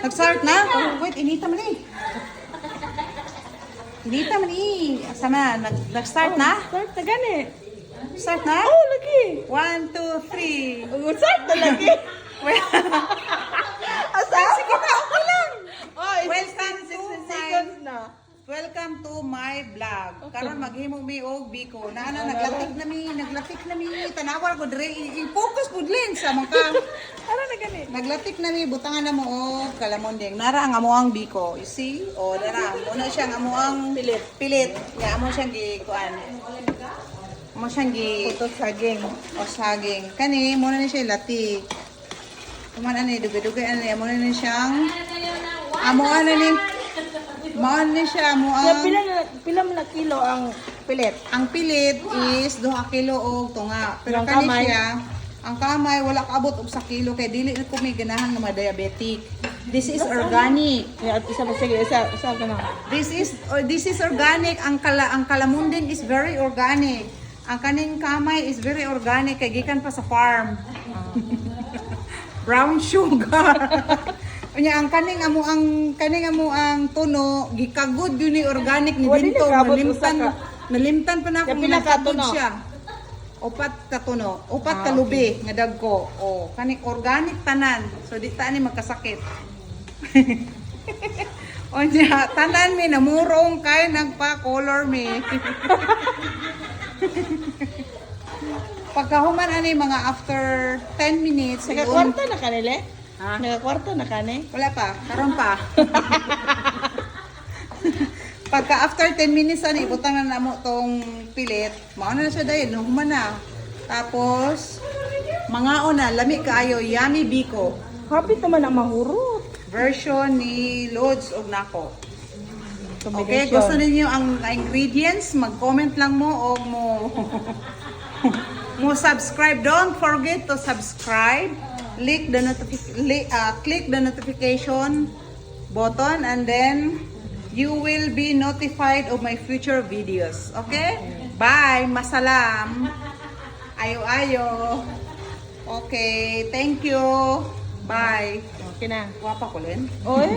Nag-start na? Oh, wait, inita mo ni. Inita mo ni. Sama, nag-start na? Start na gani. Start na? Oh, lagi. 1, 2, 3. Start na lagi. Asa? Sige na, okay lang. Oh, Welcome to 60 my- seconds na. Welcome to my vlog. Karon maghimong mi og biko. Naana naglatik na mi. Tanawal ko dire i-focus pud lens sa mga Ano na gani? naglatik na mi butangan na mo og kalamon ding. Nara ang amuang biko. You see? O dara muna siya ang amuang pilit. Ya amo siyang gi kuan. Amo siyang gi Puto saging. o saging. Kani muna ni siya latik. Kuman ani dugay-dugay ani amo na ni siyang amo ana ni mao ni siya mo Kaya ang pila mo na kilo ang pilit. ang pilit is 2 kilo og tunga. Pero Ang kani kamay? siya, ang kamay wala kaabot og 1 kilo kay dili na ko may ganahan nga ma-diabetic. This is organic. Ya, at isa pa sige, isa ka na. This is organic. Ang kalamundin is very organic. Ang kaning kamay is very organic kay gikan pa sa farm. Brown sugar. Unya ang kaning amo ang tuno gikagod yun ni organic ni Wala Binto na kabot usa ka. nalimtan pa na Kaya akong pila ka nakagod tuno? siya. Upat ka tuno, upat ka lubi nga dagko. Oh, kaning organic tanan. So di ta ni magkasakit. Unya tanan mi namurong kay nagpa-color mi. Pagkahuman ani mga after 10 minutes siguro- Nagakwarta na kanile? Ha? Nagakwarta na kani? Wala pa, karon pa. Pagka after 10 minutes ani ibutang na namo tong pilit, mao na siya dahil human na. Tapos mga una lami kaayo yummy biko Hapit naman ang mahurot. version ni Lods og nako. Okay, Combination. gusto ninyo ang ingredients, mag-comment lang mo o mo mo subscribe. Don't forget to subscribe. Click the notification button and then you will be notified of my future videos. Okay? Bye. Masalam. Ayo-ayo. Okay. Thank you. Bye. Okay na. Wapa ko, Len. Oy.